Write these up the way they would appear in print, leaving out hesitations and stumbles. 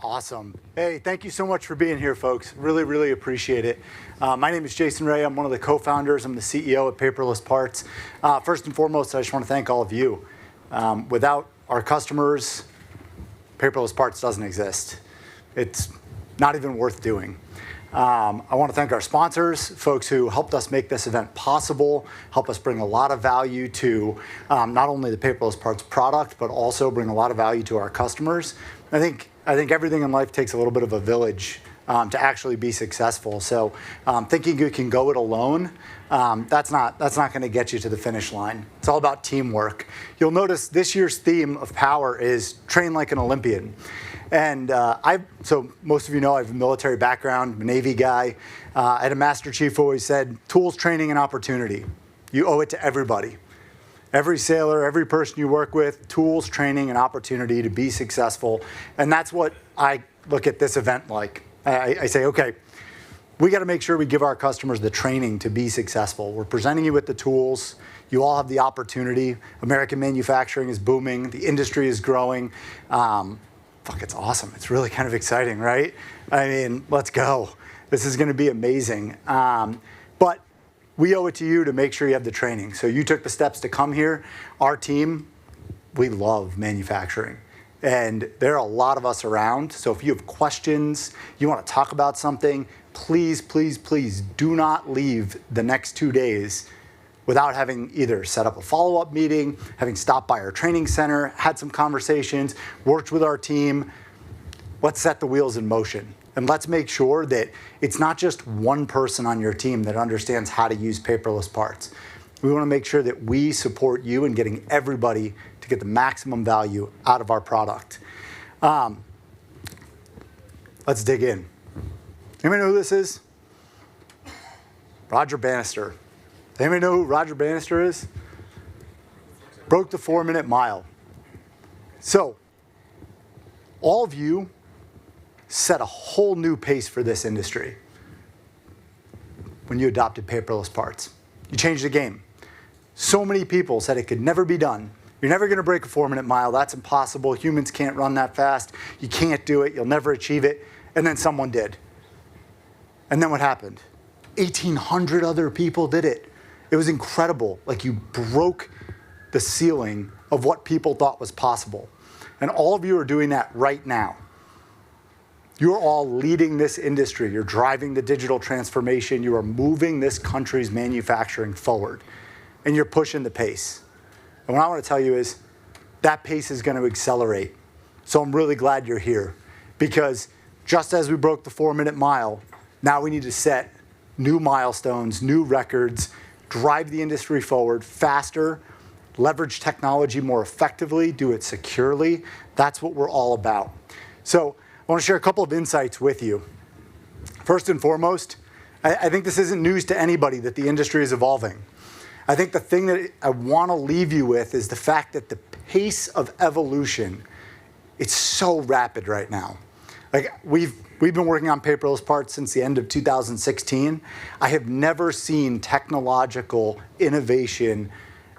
Awesome. Hey, thank you so much for being here, folks. Really, really appreciate it. My name is Jason Ray. I'm one of the co-founders. I'm the CEO at Paperless Parts. First and foremost, I just want to thank all of you. Without our customers, Paperless Parts doesn't exist. It's not even worth doing. I want to thank our sponsors, folks who helped us make this event possible, help us bring a lot of value to not only the Paperless Parts product, but also bring a lot of value to our customers. I think everything in life takes a little bit of a village to actually be successful. So thinking you can go it alone, that's not going to get you to the finish line. It's all about teamwork. You'll notice this year's theme of Power is train like an Olympian. And so most of you know I have a military background, I'm a Navy guy. I had a Master Chief who always said, tools, training, and opportunity. You owe it to everybody. Every sailor, every person you work with, tools, training, and opportunity to be successful. And that's what I look at this event like. I say, okay, we got to make sure we give our customers the training to be successful. We're presenting you with the tools. You all have the opportunity. American manufacturing is booming. The industry is growing. It's awesome. It's really kind of exciting, right? I mean, let's go. This is going to be amazing. But we owe it to you to make sure you have the training. So you took the steps to come here. Our team, we love manufacturing. And there are a lot of us around. So if you have questions, you want to talk about something, please, please, please do not leave the next 2 days without having either set up a follow-up meeting, having stopped by our training center, had some conversations, worked with our team. Let's set the wheels in motion. And let's make sure that it's not just one person on your team that understands how to use paperless parts. We want to make sure that we support you in getting everybody to get the maximum value out of our product. Let's dig in. Anybody know who this is? Roger Bannister. Anybody know who Roger Bannister is? Broke the 4-minute mile. So, all of you set a whole new pace for this industry when you adopted paperless parts. You changed the game. So many people said it could never be done. You're never going to break a 4-minute mile. That's impossible. Humans can't run that fast. You can't do it. You'll never achieve it. And then someone did. And then what happened? 1,800 other people did it. It was incredible. Like, you broke the ceiling of what people thought was possible. And all of you are doing that right now. You're all leading this industry. You're driving the digital transformation. You are moving this country's manufacturing forward. And you're pushing the pace. And what I want to tell you is that pace is going to accelerate. So I'm really glad you're here. Because just as we broke the 4-minute mile, now we need to set new milestones, new records, drive the industry forward faster, leverage technology more effectively, do it securely. That's what we're all about. So I want to share a couple of insights with you. First and foremost, I think this isn't news to anybody that the industry is evolving. I think the thing that I want to leave you with is the fact that the pace of evolution, it's so rapid right now. Like, we've been working on paperless parts since the end of 2016. I have never seen technological innovation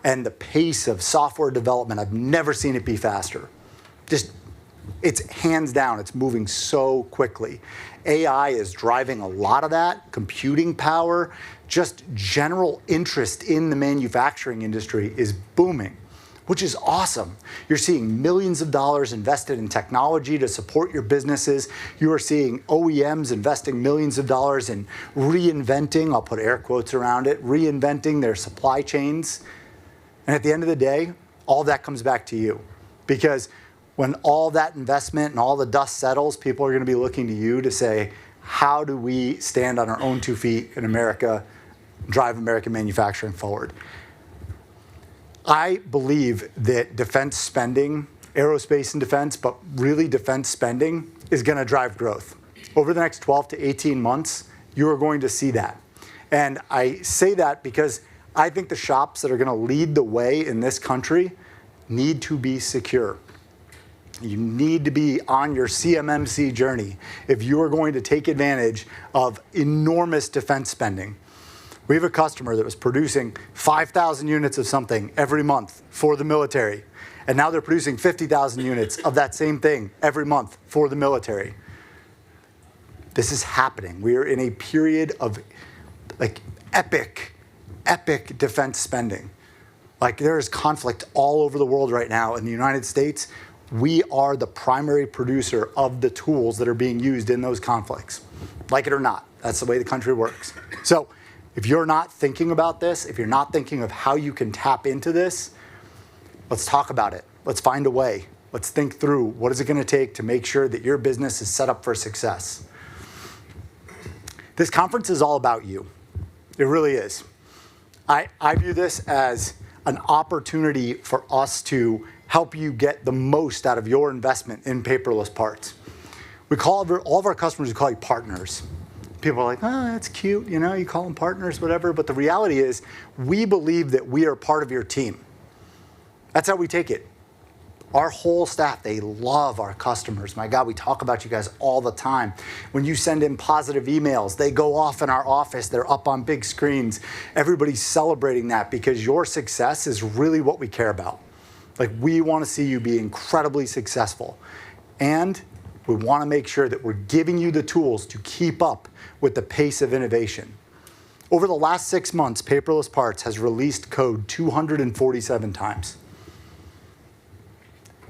and the pace of software development, I've never seen it be faster. It's hands down, it's moving so quickly. AI is driving a lot of that, computing power, just general interest in the manufacturing industry is booming, which is awesome. You're seeing millions of dollars invested in technology to support your businesses. You are seeing OEMs investing millions of dollars in reinventing, I'll put air quotes around it, reinventing their supply chains. And at the end of the day, all that comes back to you. Because when all that investment and all the dust settles, people are going to be looking to you to say, how do we stand on our own 2 feet in America, drive American manufacturing forward? I believe that defense spending, aerospace and defense, but really defense spending is going to drive growth. Over the next 12 to 18 months, you are going to see that. And I say that because I think the shops that are going to lead the way in this country need to be secure. You need to be on your CMMC journey if you are going to take advantage of enormous defense spending. We have a customer that was producing 5,000 units of something every month for the military. And now they're producing 50,000 units of that same thing every month for the military. This is happening. We are in a period of like epic defense spending. Like there is conflict all over the world right now. In the United States, we are the primary producer of the tools that are being used in those conflicts. Like it or not, that's the way the country works. So if you're not thinking about this, if you're not thinking of how you can tap into this, let's talk about it. Let's find a way. Let's think through what is it going to take to make sure that your business is set up for success. This conference is all about you. It really is. I view this as an opportunity for us to help you get the most out of your investment in paperless parts. We call all of our customers, we call you partners. People are like, oh, that's cute, you know, you call them partners, whatever. But the reality is, we believe that we are part of your team. That's how we take it. Our whole staff, they love our customers. My God, we talk about you guys all the time. When you send in positive emails, they go off in our office. They're up on big screens. Everybody's celebrating that because your success is really what we care about. Like, we want to see you be incredibly successful. And we want to make sure that we're giving you the tools to keep up with the pace of innovation. Over the last 6 months, Paperless Parts has released code 247 times.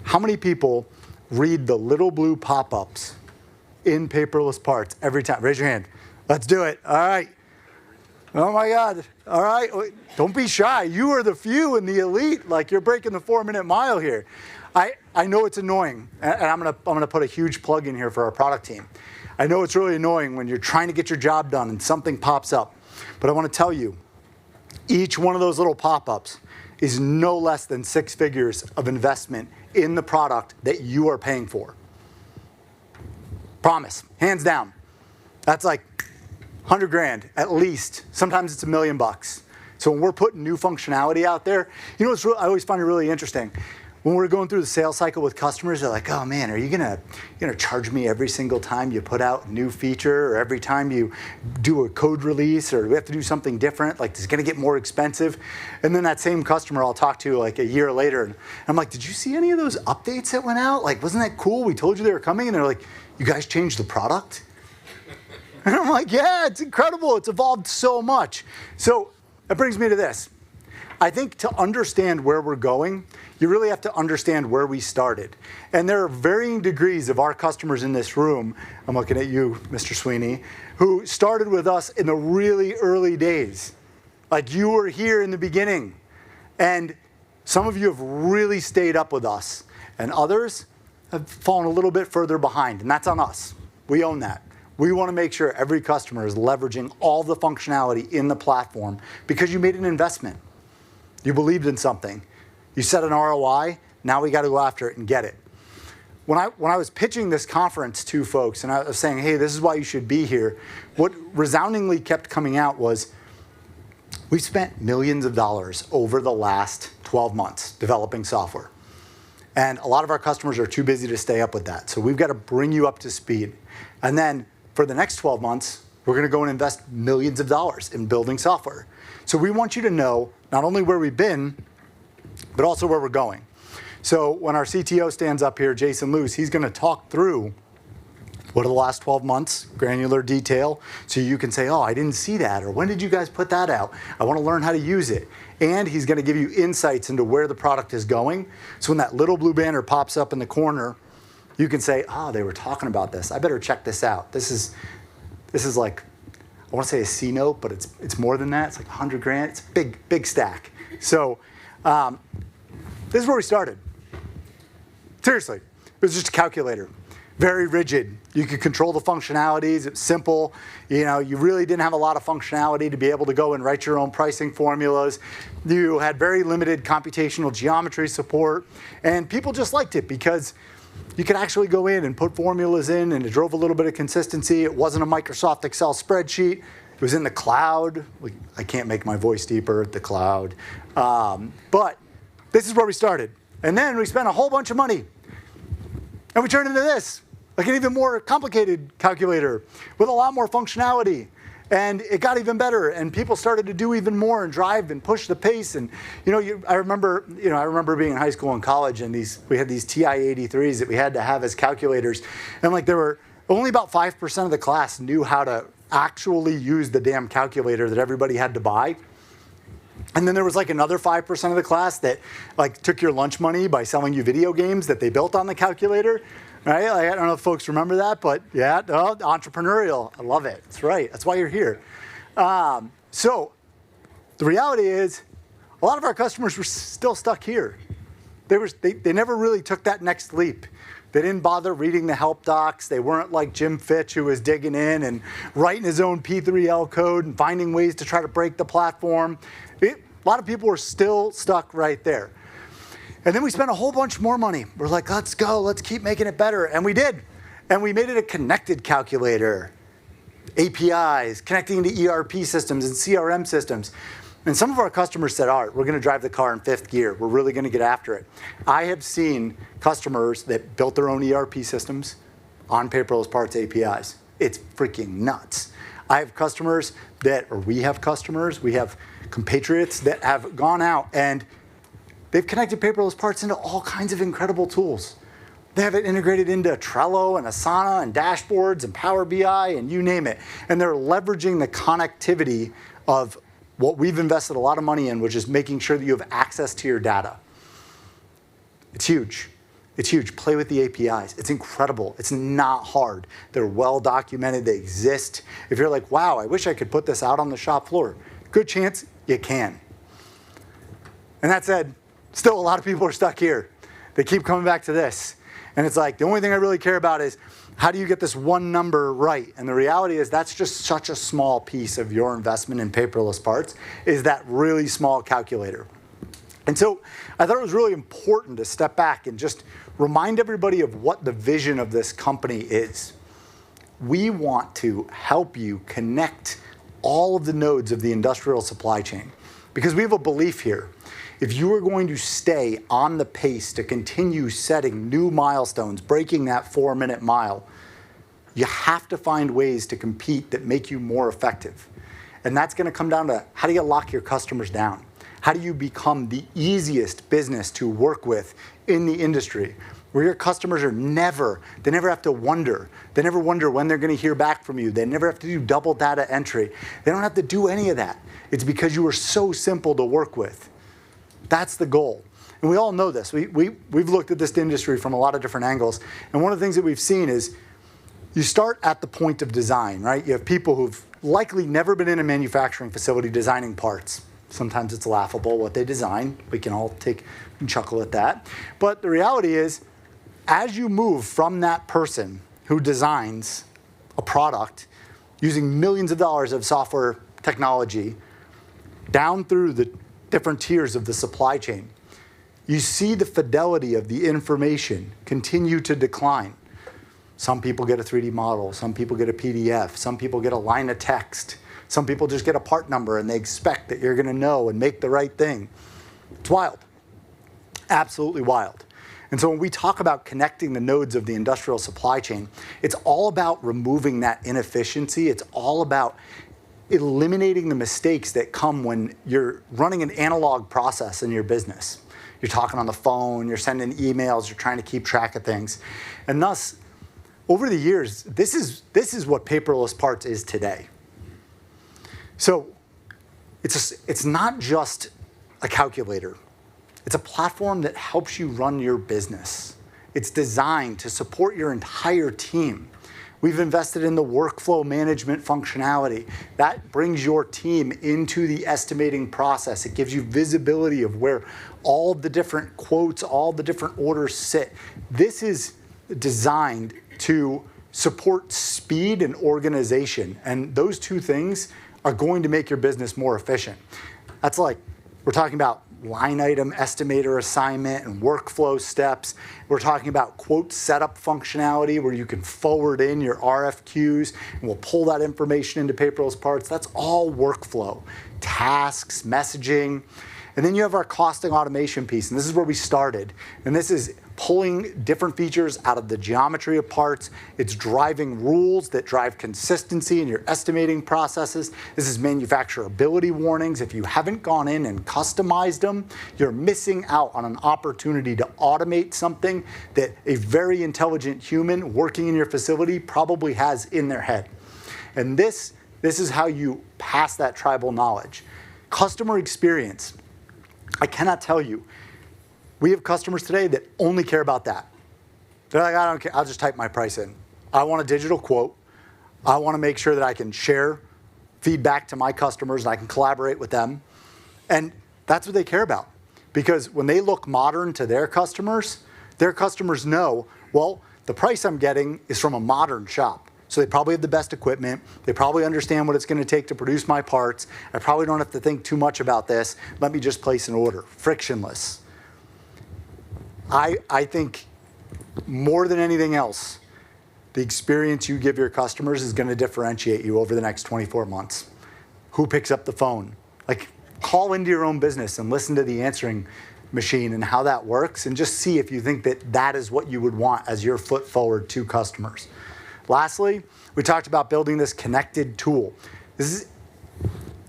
How many people read the little blue pop-ups in Paperless Parts every time? Raise your hand. Let's do it. All right. Oh my God. All right. Don't be shy. You are the few in the elite. Like, you're breaking the 4-minute mile here. I know it's annoying, and I'm gonna put a huge plug in here for our product team. I know it's really annoying when you're trying to get your job done and something pops up. But I want to tell you, each one of those little pop-ups is no less than 6 figures of investment in the product that you are paying for. Promise, hands down. That's like 100 grand at least. Sometimes it's $1 million. So when we're putting new functionality out there, you know, I always find it really interesting. When we're going through the sales cycle with customers, they're like, oh man, are you gonna charge me every single time you put out a new feature, or every time you do a code release, or we have to do something different? Like, is it gonna get more expensive? And then that same customer I'll talk to like a year later, and I'm like, did you see any of those updates that went out? Like, wasn't that cool? We told you they were coming. And they're like, you guys changed the product? And I'm like, yeah, it's incredible. It's evolved so much. So that brings me to this. I think to understand where we're going, you really have to understand where we started. And there are varying degrees of our customers in this room, I'm looking at you, Mr. Sweeney, who started with us in the really early days. Like, you were here in the beginning. And some of you have really stayed up with us. And others have fallen a little bit further behind. And that's on us. We own that. We want to make sure every customer is leveraging all the functionality in the platform because you made an investment. You believed in something. You set an ROI. Now we got to go after it and get it. When I was pitching this conference to folks and I was saying, hey, this is why you should be here, what resoundingly kept coming out was, we've spent millions of dollars over the last 12 months developing software. And a lot of our customers are too busy to stay up with that. So we've got to bring you up to speed. And then for the next 12 months, we're going to go and invest millions of dollars in building software. So we want you to know not only where we've been, but also where we're going. So when our CTO stands up here, Jason Luce, he's going to talk through what are the last 12 months, granular detail, so you can say, oh, I didn't see that, or when did you guys put that out? I want to learn how to use it. And he's going to give you insights into where the product is going. So when that little blue banner pops up in the corner, you can say, oh, they were talking about this. I better check this out. This is like, I want to say a C note, but it's more than that. It's like 100 grand. It's a big stack. So this is where we started. Seriously, it was just a calculator, very rigid. You could control the functionalities. It's simple. You know, you really didn't have a lot of functionality to be able to go and write your own pricing formulas. You had very limited computational geometry support, and people just liked it because you could actually go in and put formulas in, and it drove a little bit of consistency. It wasn't a Microsoft Excel spreadsheet. It was in the cloud. I can't make my voice deeper, the cloud. But this is where we started. And then we spent a whole bunch of money. And we turned into this, like an even more complicated calculator with a lot more functionality. And it got even better, and people started to do even more and drive and push the pace. And I remember being in high school and college, and we had these TI-83s that we had to have as calculators, and like there were only about 5% of the class knew how to actually use the damn calculator that everybody had to buy. And then there was like another 5% of the class that like took your lunch money by selling you video games that they built on the calculator. Right? Like, I don't know if folks remember that, but yeah, entrepreneurial. I love it. That's right. That's why you're here. So the reality is a lot of our customers were still stuck here. They never really took that next leap. They didn't bother reading the help docs. They weren't like Jim Fitch, who was digging in and writing his own P3L code and finding ways to try to break the platform. A lot of people were still stuck right there. And then we spent a whole bunch more money. We're like, let's go, let's keep making it better. And we did. And we made it a connected calculator, APIs, connecting to ERP systems and CRM systems. And some of our customers said, all right, we're going to drive the car in fifth gear. We're really going to get after it. I have seen customers that built their own ERP systems on Paperless Parts APIs. It's freaking nuts. We have customers, we have compatriots that have gone out and they've connected Paperless Parts into all kinds of incredible tools. They have it integrated into Trello and Asana and dashboards and Power BI and you name it. And they're leveraging the connectivity of what we've invested a lot of money in, which is making sure that you have access to your data. It's huge. It's huge. Play with the APIs. It's incredible. It's not hard. They're well documented. They exist. If you're like, wow, I wish I could put this out on the shop floor, good chance you can. And that said, still a lot of people are stuck here. They keep coming back to this. And it's like, the only thing I really care about is how do you get this one number right? And the reality is that's just such a small piece of your investment in Paperless Parts, is that really small calculator. And so I thought it was really important to step back and just remind everybody of what the vision of this company is. We want to help you connect all of the nodes of the industrial supply chain because we have a belief here. If you are going to stay on the pace to continue setting new milestones, breaking that 4-minute mile, you have to find ways to compete that make you more effective. And that's going to come down to how do you lock your customers down? How do you become the easiest business to work with in the industry, where your customers they never have to wonder. They never wonder when they're going to hear back from you. They never have to do double data entry. They don't have to do any of that. It's because you are so simple to work with. That's the goal. And we all know this. We've looked at this industry from a lot of different angles. And one of the things that we've seen is you start at the point of design, right? You have people who've likely never been in a manufacturing facility designing parts. Sometimes it's laughable what they design. We can all take and chuckle at that. But the reality is, as you move from that person who designs a product using millions of dollars of software technology down through the different tiers of the supply chain, you see the fidelity of the information continue to decline. Some people get a 3D model, some people get a PDF, some people get a line of text, some people just get a part number and they expect that you're gonna know and make the right thing. It's wild, absolutely wild. And so when we talk about connecting the nodes of the industrial supply chain, it's all about removing that inefficiency. It's all about eliminating the mistakes that come when you're running an analog process in your business. You're talking on the phone, you're sending emails, you're trying to keep track of things. And thus, over the years, this is what Paperless Parts is today. So it's not just a calculator. It's a platform that helps you run your business. It's designed to support your entire team. We've invested in the workflow management functionality. That brings your team into the estimating process. It gives you visibility of where all the different quotes, all the different orders sit. This is designed to support speed and organization. And those two things are going to make your business more efficient. That's like, we're talking about line item estimator assignment and workflow steps. We're talking about quote setup functionality where you can forward in your RFQs and we'll pull that information into Paperless Parts. That's all workflow, tasks, messaging. And then you have our costing automation piece, and this is where we started. And this is pulling different features out of the geometry of parts. It's driving rules that drive consistency in your estimating processes. This is manufacturability warnings. If you haven't gone in and customized them, you're missing out on an opportunity to automate something that a very intelligent human working in your facility probably has in their head. And this is how you pass that tribal knowledge. Customer experience. I cannot tell you. We have customers today that only care about that. They're like, I don't care, I'll just type my price in. I want a digital quote. I want to make sure that I can share feedback to my customers and I can collaborate with them. And that's what they care about. Because when they look modern to their customers know, well, the price I'm getting is from a modern shop. So they probably have the best equipment. They probably understand what it's going to take to produce my parts. I probably don't have to think too much about this. Let me just place an order. Frictionless. I think more than anything else, the experience you give your customers is going to differentiate you over the next 24 months. Who picks up the phone? Like, call into your own business and listen to the answering machine and how that works, and just see if you think that that is what you would want as your foot forward to customers. Lastly, we talked about building this connected tool.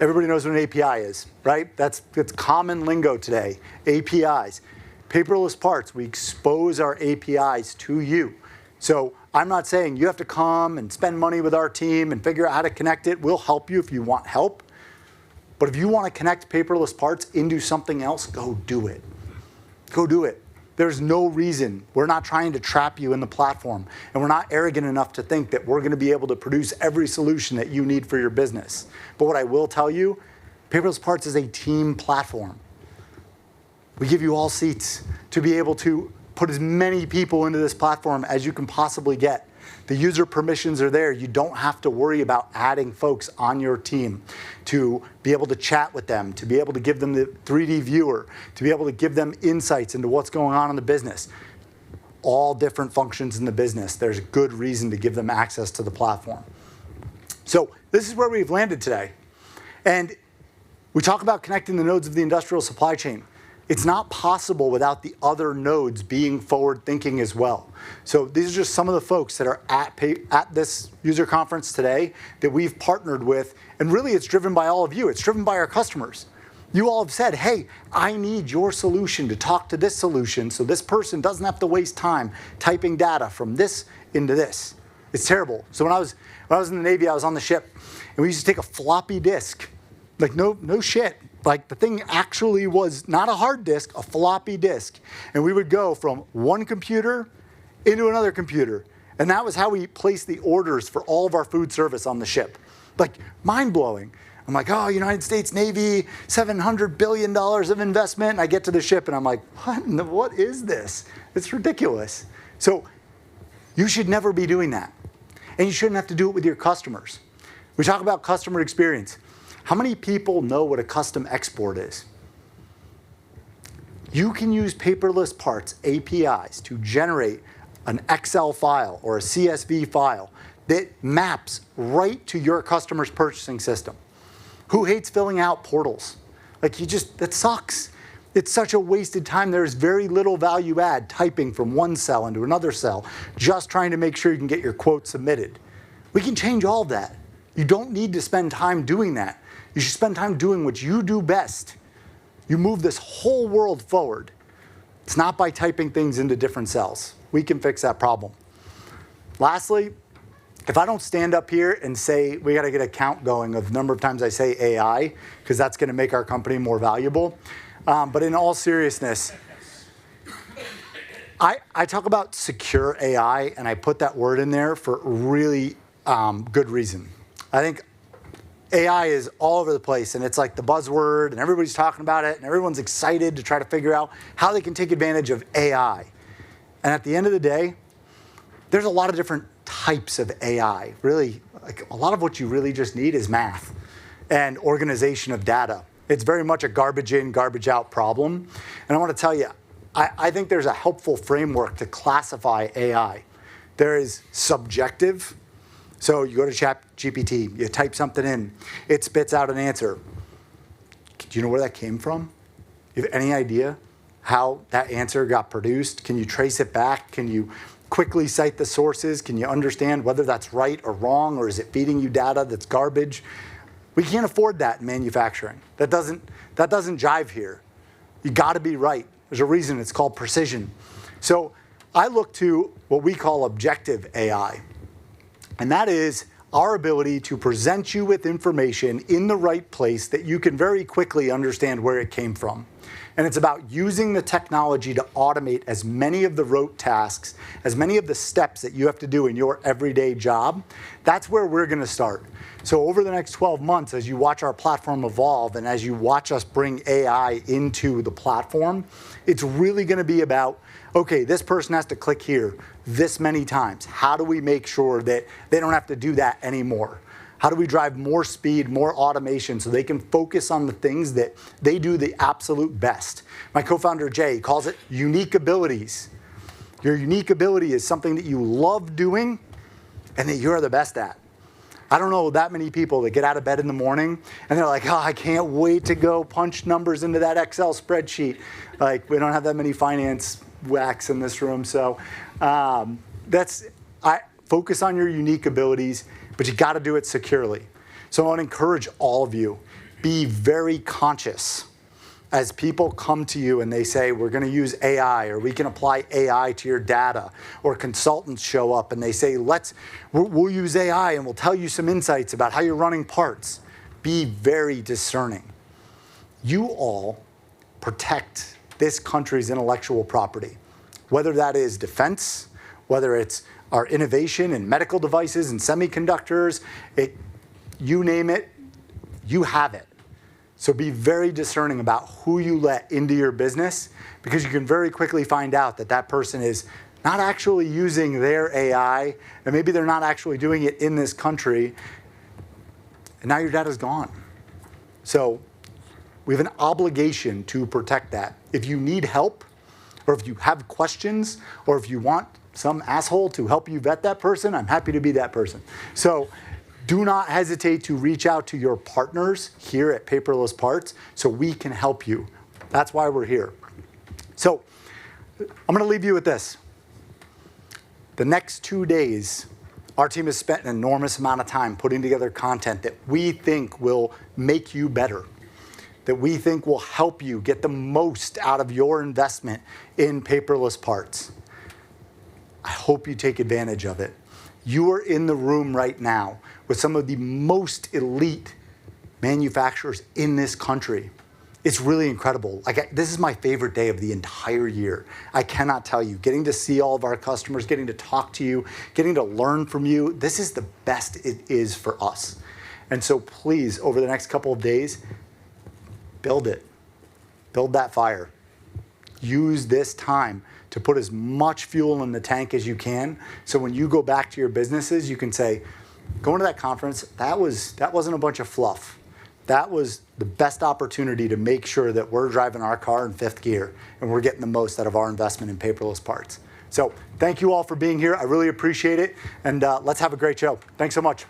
Everybody knows what an API is, right? That's common lingo today, APIs. Paperless Parts, we expose our APIs to you. So I'm not saying you have to come and spend money with our team and figure out how to connect it. We'll help you if you want help. But if you want to connect Paperless Parts into something else, go do it. Go do it. There's no reason. We're not trying to trap you in the platform. And we're not arrogant enough to think that we're going to be able to produce every solution that you need for your business. But what I will tell you, Paperless Parts is a team platform. We give you all seats to be able to put as many people into this platform as you can possibly get. The user permissions are there. You don't have to worry about adding folks on your team to be able to chat with them, to be able to give them the 3D viewer, to be able to give them insights into what's going on in the business. All different functions in the business. There's good reason to give them access to the platform. So this is where we've landed today. And we talk about connecting the nodes of the industrial supply chain. It's not possible without the other nodes being forward-thinking as well. So these are just some of the folks that are at this user conference today that we've partnered with, and really it's driven by all of you. It's driven by our customers. You all have said, hey, I need your solution to talk to this solution so this person doesn't have to waste time typing data from this into this. It's terrible. So when I was in the Navy, I was on the ship, and we used to take a floppy disk. Like, no shit. Like, the thing actually was not a hard disk, a floppy disk. And we would go from one computer into another computer. And that was how we placed the orders for all of our food service on the ship. Like, mind-blowing. I'm like, oh, United States Navy, $700 billion of investment. And I get to the ship, and I'm like, what is this? It's ridiculous. So you should never be doing that. And you shouldn't have to do it with your customers. We talk about customer experience. How many people know what a custom export is? You can use Paperless Parts APIs to generate an Excel file or a CSV file that maps right to your customer's purchasing system. Who hates filling out portals? Like, that sucks. It's such a wasted time. There's very little value add typing from one cell into another cell, just trying to make sure you can get your quote submitted. We can change all of that. You don't need to spend time doing that. You should spend time doing what you do best. You move this whole world forward. It's not by typing things into different cells. We can fix that problem. Lastly, if I don't stand up here and say, we got to get a count going of the number of times I say AI, because that's going to make our company more valuable. But in all seriousness, I talk about secure AI, and I put that word in there for really good reason. I think AI is all over the place, and it's like the buzzword, and everybody's talking about it, and everyone's excited to try to figure out how they can take advantage of AI. And at the end of the day, there's a lot of different types of AI. Really, like, a lot of what you really just need is math and organization of data. It's very much a garbage in, garbage out problem. And I want to tell you, I think there's a helpful framework to classify AI. There is subjective. So you go to ChatGPT, you type something in, it spits out an answer. Do you know where that came from? You have any idea? how that answer got produced? Can you trace it back? Can you quickly cite the sources? Can you understand whether that's right or wrong, or is it feeding you data that's garbage? We can't afford that in manufacturing. That doesn't jive here. You got to be right. There's a reason it's called precision. So I look to what we call objective AI. And that is our ability to present you with information in the right place that you can very quickly understand where it came from. And it's about using the technology to automate as many of the rote tasks, as many of the steps that you have to do in your everyday job. That's where we're going to start. So over the next 12 months, as you watch our platform evolve and as you watch us bring AI into the platform, it's really going to be about, okay, this person has to click here this many times. How do we make sure that they don't have to do that anymore? How do we drive more speed, more automation so they can focus on the things that they do the absolute best? My co-founder, Jay, calls it unique abilities. Your unique ability is something that you love doing and that you're the best at. I don't know that many people that get out of bed in the morning and they're like, oh, I can't wait to go punch numbers into that Excel spreadsheet. Like, we don't have that many finance whacks in this room. So focus on your unique abilities, but you got to do it securely. So I want to encourage all of you, be very conscious as people come to you and they say, we're going to use AI, or we can apply AI to your data, or consultants show up and they say, we'll use AI and we'll tell you some insights about how you're running parts. Be very discerning. You all protect this country's intellectual property, whether that is defense, whether it's our innovation in medical devices and semiconductors, you name it, you have it. So be very discerning about who you let into your business, because you can very quickly find out that that person is not actually using their AI, and maybe they're not actually doing it in this country, and now your data's gone. So we have an obligation to protect that. If you need help, or if you have questions, or if you want some asshole to help you vet that person, I'm happy to be that person. So do not hesitate to reach out to your partners here at Paperless Parts so we can help you. That's why we're here. So I'm going to leave you with this. The next 2 days, our team has spent an enormous amount of time putting together content that we think will make you better, that we think will help you get the most out of your investment in Paperless Parts. I hope you take advantage of it. You are in the room right now with some of the most elite manufacturers in this country. It's really incredible. This is my favorite day of the entire year. I cannot tell you. Getting to see all of our customers, getting to talk to you, getting to learn from you, this is the best it is for us. And so please, over the next couple of days, build it. Build that fire. Use this time to put as much fuel in the tank as you can, so when you go back to your businesses, you can say, going to that conference, that wasn't a bunch of fluff. That was the best opportunity to make sure that we're driving our car in 5th gear and we're getting the most out of our investment in Paperless Parts. So thank you all for being here. I really appreciate it, and let's have a great show. Thanks so much.